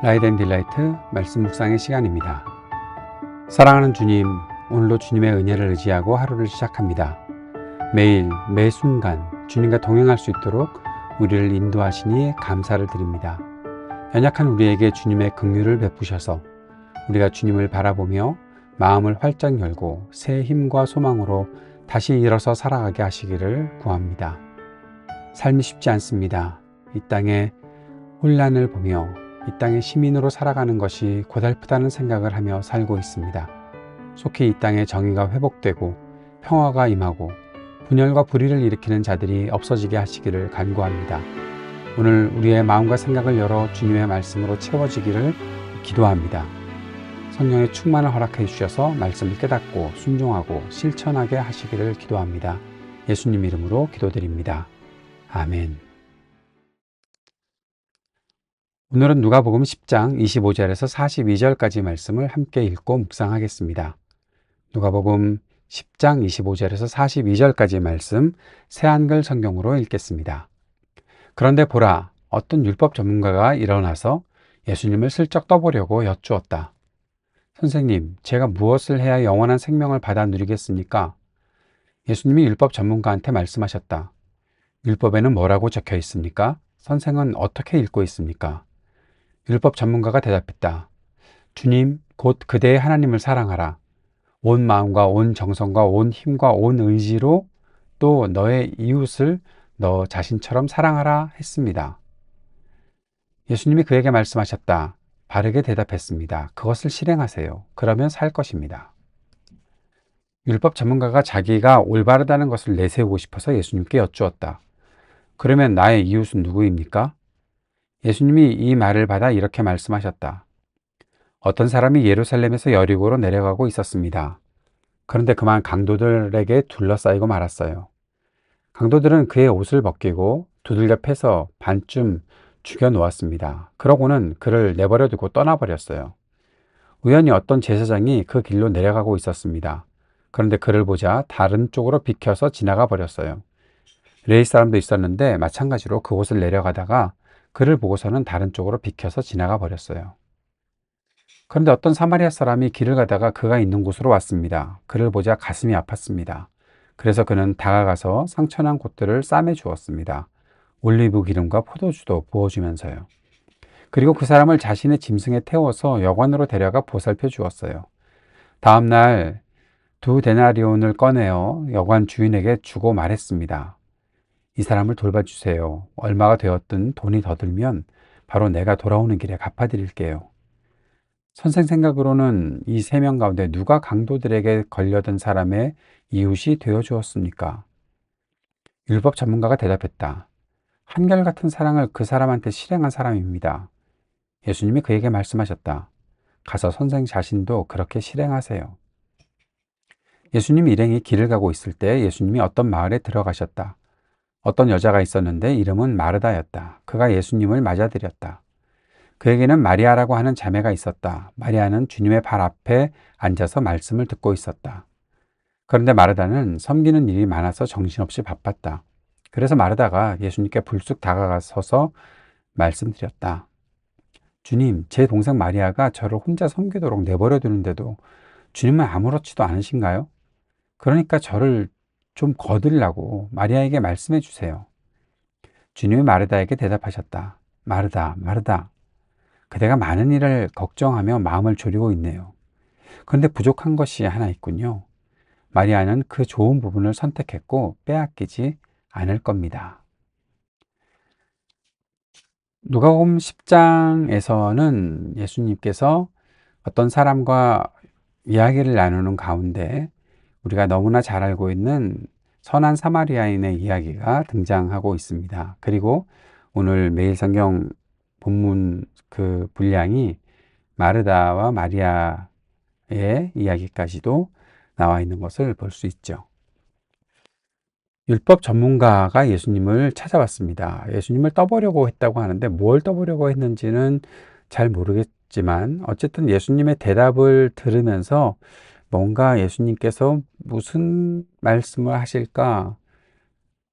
라이트 앤 딜라이트 말씀 묵상의 시간입니다. 사랑하는 주님, 오늘도 주님의 은혜를 의지하고 하루를 시작합니다. 매일 매 순간 주님과 동행할 수 있도록 우리를 인도하시니 감사를 드립니다. 연약한 우리에게 주님의 긍휼을 베푸셔서 우리가 주님을 바라보며 마음을 활짝 열고 새 힘과 소망으로 다시 일어서 살아가게 하시기를 구합니다. 삶이 쉽지 않습니다. 이 땅에 혼란을 보며 이 땅의 시민으로 살아가는 것이 고달프다는 생각을 하며 살고 있습니다. 속히 이 땅에 정의가 회복되고 평화가 임하고 분열과 불의를 일으키는 자들이 없어지게 하시기를 간구합니다. 오늘 우리의 마음과 생각을 열어 주님의 말씀으로 채워지기를 기도합니다. 성령의 충만을 허락해 주셔서 말씀을 깨닫고 순종하고 실천하게 하시기를 기도합니다. 예수님 이름으로 기도드립니다. 아멘. 오늘은 누가복음 10장 25절에서 42절까지 말씀을 함께 읽고 묵상하겠습니다. 누가복음 10장 25절에서 42절까지 말씀 새한글 성경으로 읽겠습니다. 그런데 보라, 어떤 율법 전문가가 일어나서 예수님을 슬쩍 떠보려고 여쭈었다. 선생님, 제가 무엇을 해야 영원한 생명을 받아 누리겠습니까? 예수님이 율법 전문가한테 말씀하셨다. 율법에는 뭐라고 적혀 있습니까? 선생은 어떻게 읽고 있습니까? 율법 전문가가 대답했다. 주님, 곧 그대의 하나님을 사랑하라. 온 마음과 온 정성과 온 힘과 온 의지로 또 너의 이웃을 너 자신처럼 사랑하라 했습니다. 예수님이 그에게 말씀하셨다. 바르게 대답했습니다. 그것을 실행하세요. 그러면 살 것입니다. 율법 전문가가 자기가 올바르다는 것을 내세우고 싶어서 예수님께 여쭈었다. 그러면 나의 이웃은 누구입니까? 예수님이 이 말을 받아 이렇게 말씀하셨다. 어떤 사람이 예루살렘에서 여리고로 내려가고 있었습니다. 그런데 그만 강도들에게 둘러싸이고 말았어요. 강도들은 그의 옷을 벗기고 두들겨 패서 반쯤 죽여 놓았습니다. 그러고는 그를 내버려 두고 떠나버렸어요. 우연히 어떤 제사장이 그 길로 내려가고 있었습니다. 그런데 그를 보자 다른 쪽으로 비켜서 지나가 버렸어요. 레위 사람도 있었는데 마찬가지로 그곳을 내려가다가 그를 보고서는 다른 쪽으로 비켜서 지나가 버렸어요. 그런데 어떤 사마리아 사람이 길을 가다가 그가 있는 곳으로 왔습니다. 그를 보자 가슴이 아팠습니다. 그래서 그는 다가가서 상처난 곳들을 싸매 주었습니다. 올리브 기름과 포도주도 부어주면서요. 그리고 그 사람을 자신의 짐승에 태워서 여관으로 데려가 보살펴 주었어요. 다음 날 2데나리온을 꺼내어 여관 주인에게 주고 말했습니다. 이 사람을 돌봐주세요. 얼마가 되었든 돈이 더 들면 바로 내가 돌아오는 길에 갚아드릴게요. 선생 생각으로는 이 3명 가운데 누가 강도들에게 걸려든 사람의 이웃이 되어 주었습니까? 율법 전문가가 대답했다. 한결같은 사랑을 그 사람한테 실행한 사람입니다. 예수님이 그에게 말씀하셨다. 가서 선생 자신도 그렇게 실행하세요. 예수님이 일행이 길을 가고 있을 때 예수님이 어떤 마을에 들어가셨다. 어떤 여자가 있었는데 이름은 마르다였다. 그가 예수님을 맞아들였다. 그에게는 마리아라고 하는 자매가 있었다. 마리아는 주님의 발 앞에 앉아서 말씀을 듣고 있었다. 그런데 마르다는 섬기는 일이 많아서 정신없이 바빴다. 그래서 마르다가 예수님께 불쑥 다가가서서 말씀드렸다. 주님, 제 동생 마리아가 저를 혼자 섬기도록 내버려 두는데도 주님은 아무렇지도 않으신가요? 그러니까 저를 좀 거들라고 마리아에게 말씀해 주세요. 주님이 마르다에게 대답하셨다. 마르다, 마르다. 그대가 많은 일을 걱정하며 마음을 졸이고 있네요. 그런데 부족한 것이 하나 있군요. 마리아는 그 좋은 부분을 선택했고 빼앗기지 않을 겁니다. 누가복음 10장에서는 예수님께서 어떤 사람과 이야기를 나누는 가운데 우리가 너무나 잘 알고 있는 선한 사마리아인의 이야기가 등장하고 있습니다. 그리고 오늘 매일 성경 본문 그 분량이 마르다와 마리아의 이야기까지도 나와 있는 것을 볼 수 있죠. 율법 전문가가 예수님을 찾아왔습니다. 예수님을 떠보려고 했다고 하는데 뭘 떠보려고 했는지는 잘 모르겠지만 어쨌든 예수님의 대답을 들으면서 뭔가 예수님께서 무슨 말씀을 하실까?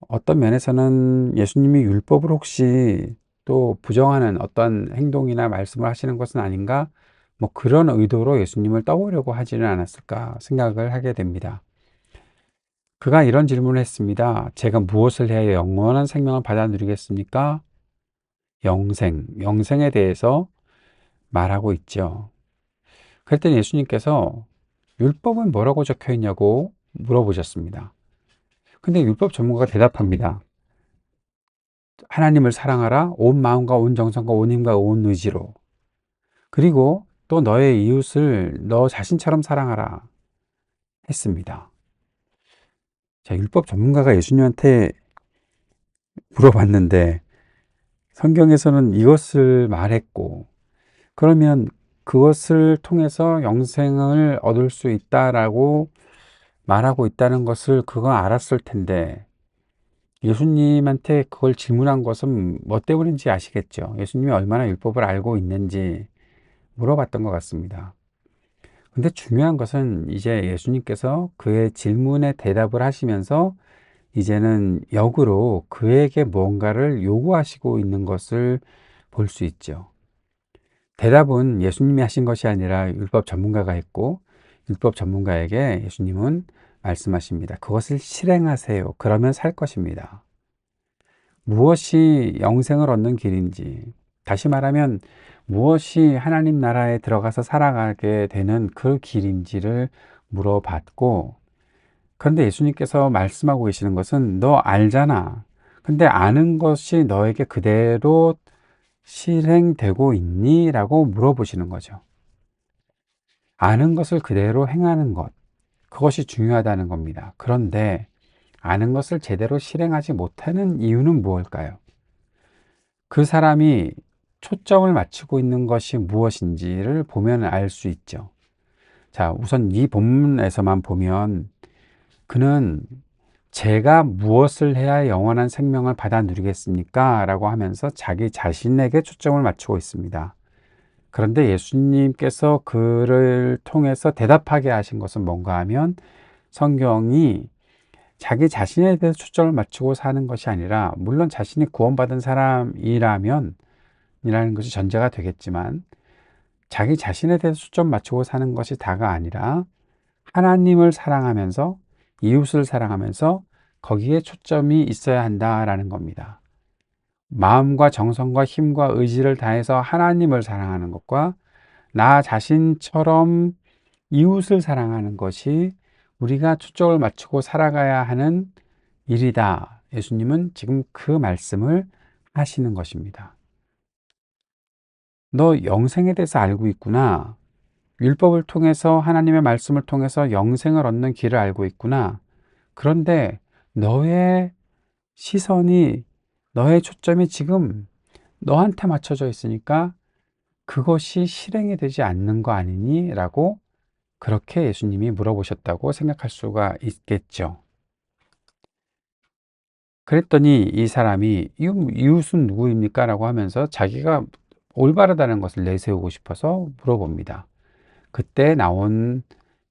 어떤 면에서는 예수님이 율법을 혹시 또 부정하는 어떤 행동이나 말씀을 하시는 것은 아닌가? 뭐 그런 의도로 예수님을 떠보려고 하지는 않았을까 생각을 하게 됩니다. 그가 이런 질문을 했습니다. 제가 무엇을 해야 영원한 생명을 받아 누리겠습니까? 영생에 대해서 말하고 있죠. 그랬더니 예수님께서 율법은 뭐라고 적혀 있냐고 물어보셨습니다. 근데 율법 전문가가 대답합니다. 하나님을 사랑하라. 온 마음과 온 정성과 온 힘과 온 의지로. 그리고 또 너의 이웃을 너 자신처럼 사랑하라 했습니다. 자, 율법 전문가가 예수님한테 물어봤는데 성경에서는 이것을 말했고, 그러면 그것을 통해서 영생을 얻을 수 있다라고 말하고 있다는 것을 그가 알았을 텐데, 예수님한테 그걸 질문한 것은 뭐 때문인지 아시겠죠? 예수님이 얼마나 율법을 알고 있는지 물어봤던 것 같습니다. 근데 중요한 것은 이제 예수님께서 그의 질문에 대답을 하시면서 이제는 역으로 그에게 뭔가를 요구하시고 있는 것을 볼 수 있죠. 대답은 예수님이 하신 것이 아니라 율법 전문가가 했고, 율법 전문가에게 예수님은 말씀하십니다. 그것을 실행하세요. 그러면 살 것입니다. 무엇이 영생을 얻는 길인지, 다시 말하면 무엇이 하나님 나라에 들어가서 살아가게 되는 그 길인지를 물어봤고, 그런데 예수님께서 말씀하고 계시는 것은 너 알잖아. 근데 아는 것이 너에게 그대로 실행되고 있니? 라고 물어보시는 거죠. 아는 것을 그대로 행하는 것, 그것이 중요하다는 겁니다. 그런데 아는 것을 제대로 실행하지 못하는 이유는 무엇일까요? 그 사람이 초점을 맞추고 있는 것이 무엇인지를 보면 알 수 있죠. 자, 우선 이 본문에서만 보면 그는 제가 무엇을 해야 영원한 생명을 받아 누리겠습니까? 라고 하면서 자기 자신에게 초점을 맞추고 있습니다. 그런데 예수님께서 그를 통해서 대답하게 하신 것은 뭔가 하면 성경이 자기 자신에 대해서 초점을 맞추고 사는 것이 아니라, 물론 자신이 구원받은 사람이라면 이라는 것이 전제가 되겠지만, 자기 자신에 대해서 초점 맞추고 사는 것이 다가 아니라 하나님을 사랑하면서 이웃을 사랑하면서 거기에 초점이 있어야 한다라는 겁니다. 마음과 정성과 힘과 의지를 다해서 하나님을 사랑하는 것과 나 자신처럼 이웃을 사랑하는 것이 우리가 초점을 맞추고 살아가야 하는 일이다. 예수님은 지금 그 말씀을 하시는 것입니다. 너 영생에 대해서 알고 있구나. 율법을 통해서 하나님의 말씀을 통해서 영생을 얻는 길을 알고 있구나. 그런데 너의 시선이, 너의 초점이 지금 너한테 맞춰져 있으니까 그것이 실행이 되지 않는 거 아니니? 라고 그렇게 예수님이 물어보셨다고 생각할 수가 있겠죠. 그랬더니 이 사람이 이웃은 누구입니까? 라고 하면서 자기가 올바르다는 것을 내세우고 싶어서 물어봅니다. 그때 나온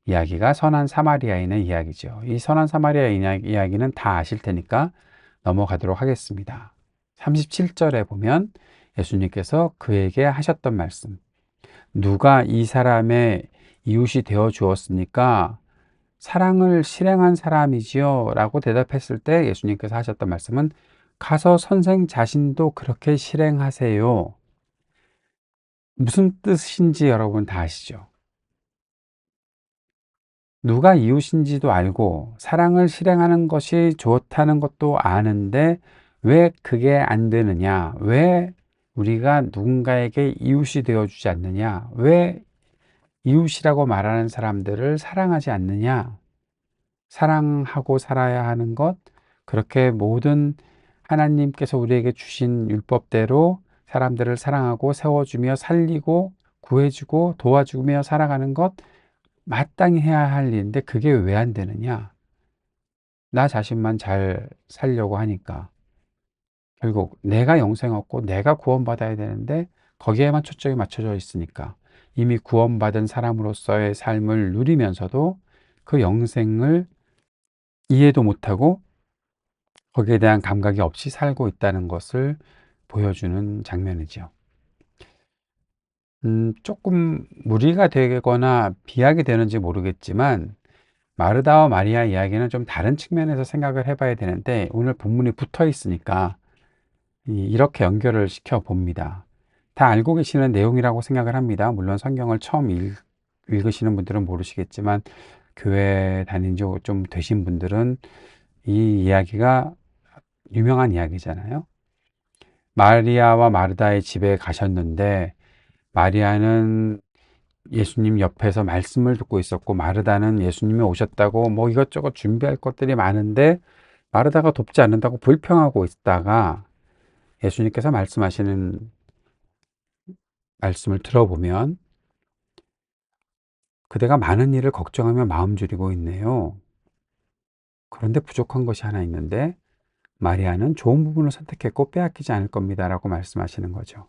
이야기가 선한 사마리아인의 이야기죠. 이 선한 사마리아인 이야기는 다 아실 테니까 넘어가도록 하겠습니다. 37절에 보면 예수님께서 그에게 하셨던 말씀, 누가 이 사람의 이웃이 되어 주었습니까? 사랑을 실행한 사람이지요 라고 대답했을 때 예수님께서 하셨던 말씀은 가서 선생 자신도 그렇게 실행하세요. 무슨 뜻인지 여러분 다 아시죠? 누가 이웃인지도 알고 사랑을 실행하는 것이 좋다는 것도 아는데 왜 그게 안 되느냐? 왜 우리가 누군가에게 이웃이 되어주지 않느냐? 왜 이웃이라고 말하는 사람들을 사랑하지 않느냐? 사랑하고 살아야 하는 것, 그렇게 모든 하나님께서 우리에게 주신 율법대로 사람들을 사랑하고 세워주며 살리고 구해주고 도와주며 살아가는 것, 마땅히 해야 할 일인데 그게 왜 안 되느냐? 나 자신만 잘 살려고 하니까 결국 내가 영생 얻고 내가 구원받아야 되는데 거기에만 초점이 맞춰져 있으니까 이미 구원받은 사람으로서의 삶을 누리면서도 그 영생을 이해도 못하고 거기에 대한 감각이 없이 살고 있다는 것을 보여주는 장면이죠. 조금 무리가 되거나 비약이 되는지 모르겠지만 마르다와 마리아 이야기는 좀 다른 측면에서 생각을 해봐야 되는데 오늘 본문이 붙어 있으니까 이렇게 연결을 시켜 봅니다. 다 알고 계시는 내용이라고 생각을 합니다. 물론 성경을 처음 읽으시는 분들은 모르시겠지만 교회 다닌 지 좀 되신 분들은 이 이야기가 유명한 이야기잖아요. 마리아와 마르다의 집에 가셨는데 마리아는 예수님 옆에서 말씀을 듣고 있었고 마르다는 예수님이 오셨다고 뭐 이것저것 준비할 것들이 많은데 마르다가 돕지 않는다고 불평하고 있다가 예수님께서 말씀하시는 말씀을 들어보면 그대가 많은 일을 걱정하며 마음 졸이고 있네요. 그런데 부족한 것이 하나 있는데 마리아는 좋은 부분을 선택했고 빼앗기지 않을 겁니다. 라고 말씀하시는 거죠.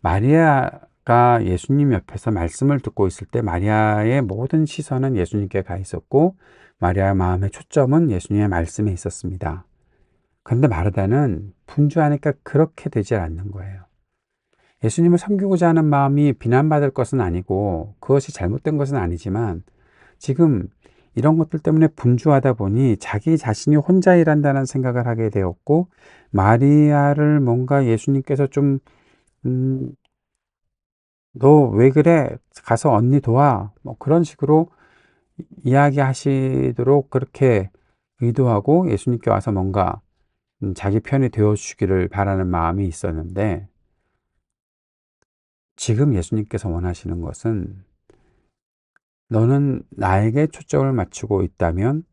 마리아가 예수님 옆에서 말씀을 듣고 있을 때 마리아의 모든 시선은 예수님께 가 있었고 마리아의 마음의 초점은 예수님의 말씀에 있었습니다. 그런데 마르다는 분주하니까 그렇게 되지 않는 거예요. 예수님을 섬기고자 하는 마음이 비난받을 것은 아니고 그것이 잘못된 것은 아니지만 지금 이런 것들 때문에 분주하다 보니 자기 자신이 혼자 일한다는 생각을 하게 되었고 마리아를 뭔가 예수님께서 좀 너 왜 그래? 가서 언니 도와. 뭐 그런 식으로 이야기하시도록 그렇게 의도하고 예수님께 와서 뭔가 자기 편이 되어 주시기를 바라는 마음이 있었는데 지금 예수님께서 원하시는 것은 너는 나에게 초점을 맞추고 있다면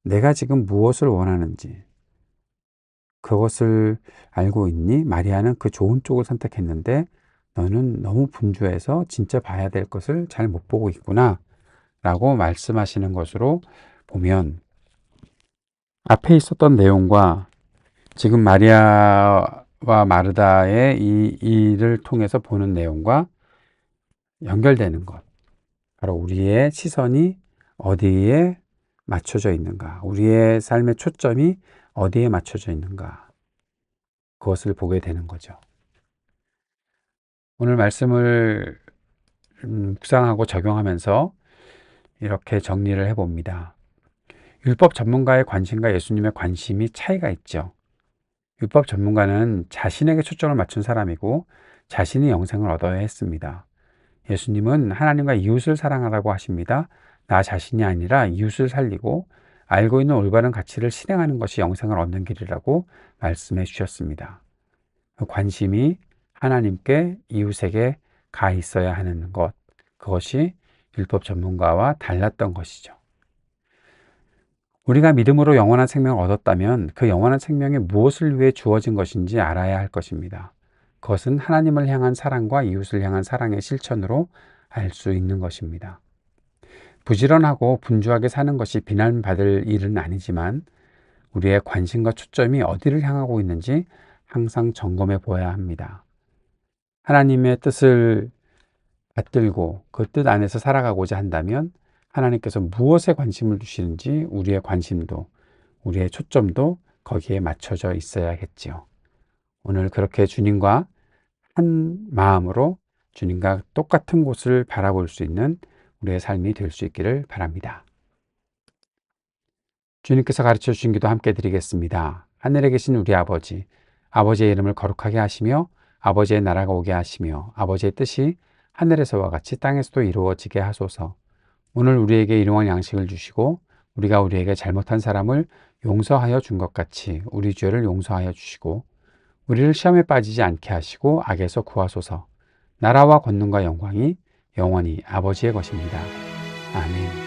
내가 지금 무엇을 원하는지 그것을 알고 있니? 마리아는 그 좋은 쪽을 선택했는데 너는 너무 분주해서 진짜 봐야 될 것을 잘 못 보고 있구나 라고 말씀하시는 것으로 보면 앞에 있었던 내용과 지금 마리아와 마르다의 이 일을 통해서 보는 내용과 연결되는 것. 바로 우리의 시선이 어디에 맞춰져 있는가, 우리의 삶의 초점이 어디에 맞춰져 있는가, 그것을 보게 되는 거죠. 오늘 말씀을 묵상하고 적용하면서 이렇게 정리를 해봅니다. 율법 전문가의 관심과 예수님의 관심이 차이가 있죠. 율법 전문가는 자신에게 초점을 맞춘 사람이고 자신이 영생을 얻어야 했습니다. 예수님은 하나님과 이웃을 사랑하라고 하십니다. 나 자신이 아니라 이웃을 살리고 알고 있는 올바른 가치를 실행하는 것이 영생을 얻는 길이라고 말씀해 주셨습니다. 그 관심이 하나님께 이웃에게 가 있어야 하는 것, 그것이 율법 전문가와 달랐던 것이죠. 우리가 믿음으로 영원한 생명을 얻었다면 그 영원한 생명이 무엇을 위해 주어진 것인지 알아야 할 것입니다. 그것은 하나님을 향한 사랑과 이웃을 향한 사랑의 실천으로 알 수 있는 것입니다. 부지런하고 분주하게 사는 것이 비난받을 일은 아니지만 우리의 관심과 초점이 어디를 향하고 있는지 항상 점검해 보아야 합니다. 하나님의 뜻을 받들고 그 뜻 안에서 살아가고자 한다면 하나님께서 무엇에 관심을 두시는지 우리의 관심도 우리의 초점도 거기에 맞춰져 있어야겠지요. 오늘 그렇게 주님과 한 마음으로 주님과 똑같은 곳을 바라볼 수 있는 우리의 삶이 될 수 있기를 바랍니다. 주님께서 가르쳐 주신 기도 함께 드리겠습니다. 하늘에 계신 우리 아버지, 아버지의 이름을 거룩하게 하시며 아버지의 나라가 오게 하시며 아버지의 뜻이 하늘에서와 같이 땅에서도 이루어지게 하소서. 오늘 우리에게 일용할 양식을 주시고 우리가 우리에게 잘못한 사람을 용서하여 준 것 같이 우리 죄를 용서하여 주시고 우리를 시험에 빠지지 않게 하시고 악에서 구하소서. 나라와 권능과 영광이 영원히 아버지의 것입니다. 아멘.